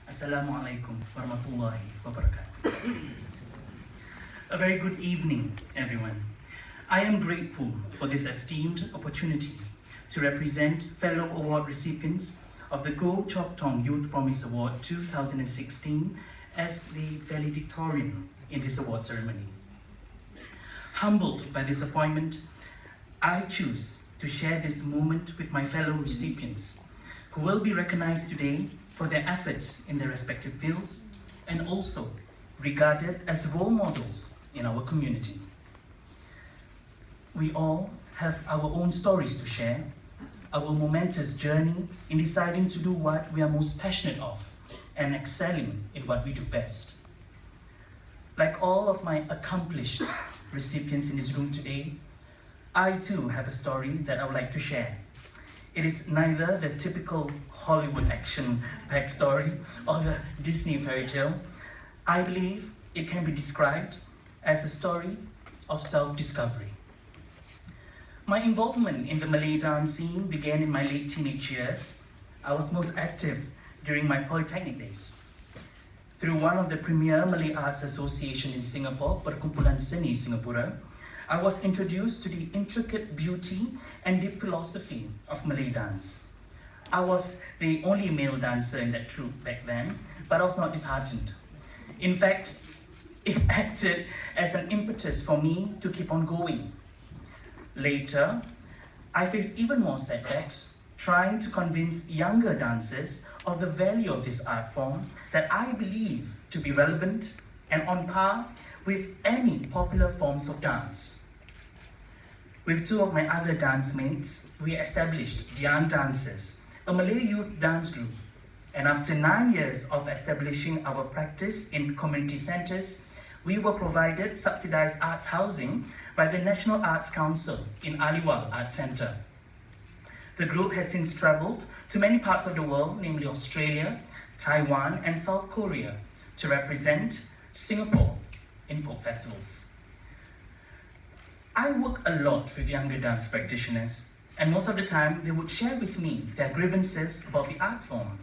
Assalamualaikum warahmatullahi wabarakatuh. A very good evening, everyone. I am grateful for this esteemed opportunity to represent fellow award recipients of the Goh Chok Tong Youth Promise Award 2016 as the Valedictorian in this award ceremony. Humbled by this appointment, I choose to share this moment with my fellow recipients who will be recognized today for their efforts in their respective fields and also regarded as role models in our community. We all have our own stories to share, our momentous journey in deciding to do what we are most passionate of and excelling in what we do best. Like all of my accomplished recipients in this room today, I too have a story that I would like to share. It is neither the typical Hollywood action-packed story or the Disney fairy tale. I believe it can be described as a story of self-discovery. My involvement in the Malay dance scene began in my late teenage years. I was most active during my polytechnic days. Through one of the premier Malay Arts Association in Singapore, Perkumpulan Seni Singapura, I was introduced to the intricate beauty and deep philosophy of Malay dance. I was the only male dancer in that troupe back then, but I was not disheartened. In fact, it acted as an impetus for me to keep on going. Later, I faced even more setbacks, trying to convince younger dancers of the value of this art form that I believe to be relevant and on par with any popular forms of dance. With two of my other dance mates, we established the Young Dancers, a Malay youth dance group. And after 9 years of establishing our practice in community centers, we were provided subsidized arts housing by the National Arts Council in Aliwal Arts Centre. The group has since traveled to many parts of the world, namely Australia, Taiwan, and South Korea, to represent Singapore in folk festivals. I work a lot with younger dance practitioners, and most of the time they would share with me their grievances about the art form.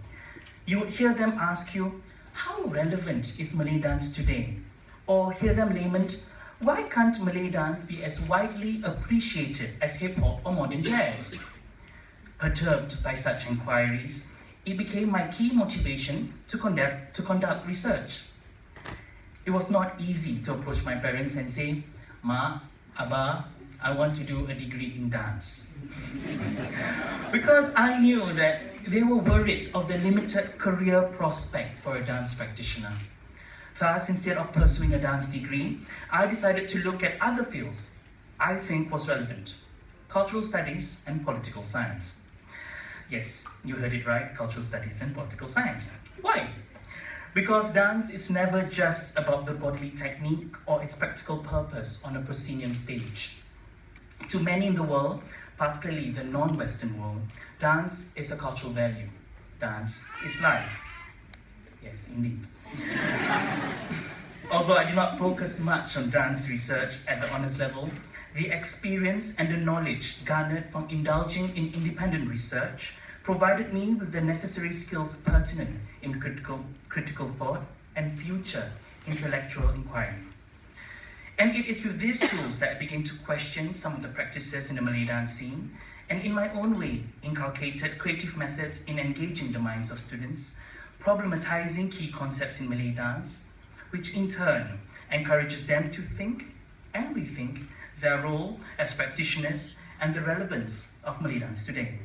You would hear them ask you, how relevant is Malay dance today? Or hear them lament, why can't Malay dance be as widely appreciated as hip-hop or modern jazz? Perturbed by such inquiries, it became my key motivation to conduct research. It was not easy to approach my parents and say, Ma, Abba, I want to do a degree in dance. Because I knew that they were worried of the limited career prospect for a dance practitioner. Thus, instead of pursuing a dance degree, I decided to look at other fields I think was relevant: cultural studies and political science. Yes, you heard it right, cultural studies and political science. Why? Because dance is never just about the bodily technique or its practical purpose on a proscenium stage. To many in the world, particularly the non-Western world, dance is a cultural value. Dance is life. Yes, indeed. Although I do not focus much on dance research at the honors level, the experience and the knowledge garnered from indulging in independent research provided me with the necessary skills pertinent in critical thought and future intellectual inquiry. And it is with these tools that I began to question some of the practices in the Malay dance scene, and in my own way inculcated creative methods in engaging the minds of students, problematizing key concepts in Malay dance, which in turn encourages them to think and rethink their role as practitioners and the relevance of Malay dance today.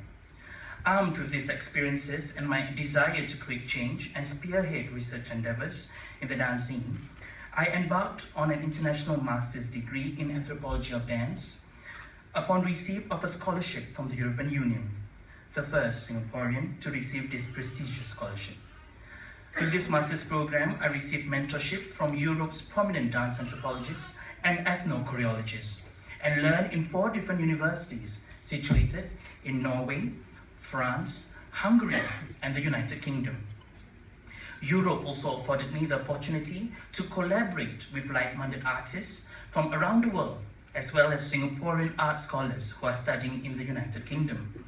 Armed with these experiences and my desire to create change and spearhead research endeavors in the dance scene, I embarked on an international master's degree in anthropology of dance upon receipt of a scholarship from the European Union, the first Singaporean to receive this prestigious scholarship. In this master's program, I received mentorship from Europe's prominent dance anthropologists and ethno-choreologists, and learned in 4 different universities situated in Norway, France, Hungary, and the United Kingdom. Europe also afforded me the opportunity to collaborate with like-minded artists from around the world, as well as Singaporean art scholars who are studying in the United Kingdom.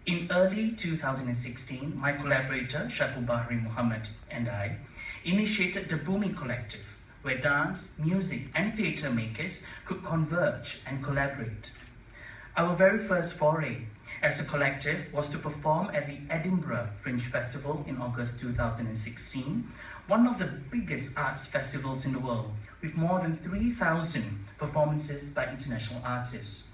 In early 2016, my collaborator, Shaful Bahri Muhammad, and I initiated the Bhumi Collective, where dance, music, and theatre makers could converge and collaborate. Our very first foray as a collective was to perform at the Edinburgh Fringe Festival in August 2016, one of the biggest arts festivals in the world, with more than 3,000 performances by international artists.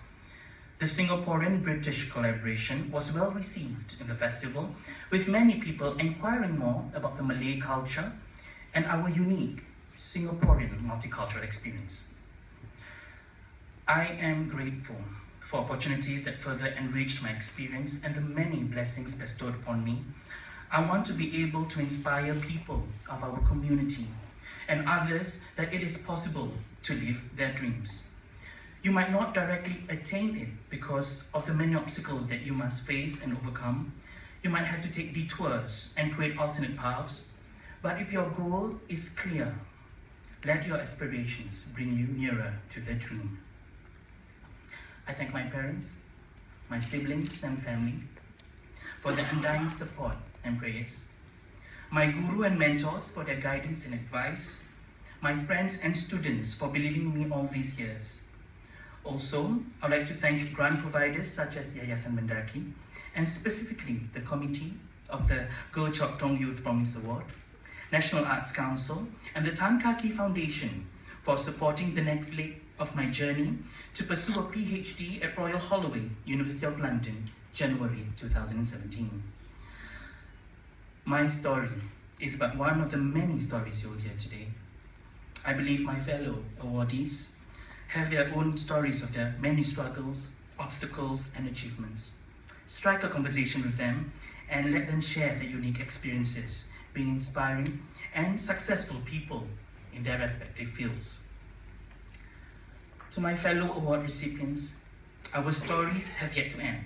The Singaporean-British collaboration was well received in the festival, with many people inquiring more about the Malay culture and our unique Singaporean multicultural experience. I am grateful for opportunities that further enriched my experience and the many blessings bestowed upon me. I want to be able to inspire people of our community and others that it is possible to live their dreams. You might not directly attain it because of the many obstacles that you must face and overcome. You might have to take detours and create alternate paths. But if your goal is clear, let your aspirations bring you nearer to the dream. I thank my parents, my siblings and family for their undying support and prayers, my guru and mentors for their guidance and advice, my friends and students for believing in me all these years. Also, I'd like to thank grant providers such as Yayasan Mendaki, and specifically the committee of the Goh Chok Tong Youth Promise Award, National Arts Council, and the Tan Kaki Foundation for supporting the next leg of my journey to pursue a PhD at Royal Holloway, University of London, January 2017. My story is but one of the many stories you'll hear today. I believe my fellow awardees have their own stories of their many struggles, obstacles, and achievements. Strike a conversation with them and let them share their unique experiences, being inspiring and successful people in their respective fields. To my fellow award recipients, our stories have yet to end.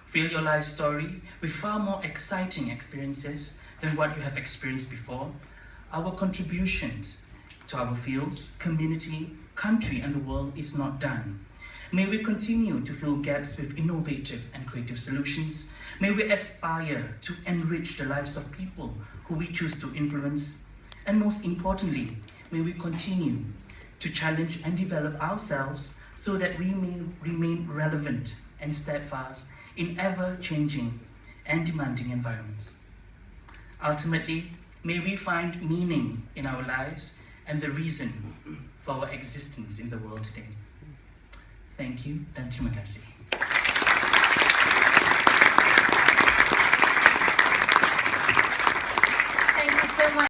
Fill your life story with far more exciting experiences than what you have experienced before. Our contributions to our fields, community, country, and the world is not done. May we continue to fill gaps with innovative and creative solutions. May we aspire to enrich the lives of people who we choose to influence. And most importantly, may we continue to challenge and develop ourselves so that we may remain relevant and steadfast in ever-changing and demanding environments. Ultimately, may we find meaning in our lives and the reason for our existence in the world today. Thank you dan terima kasih.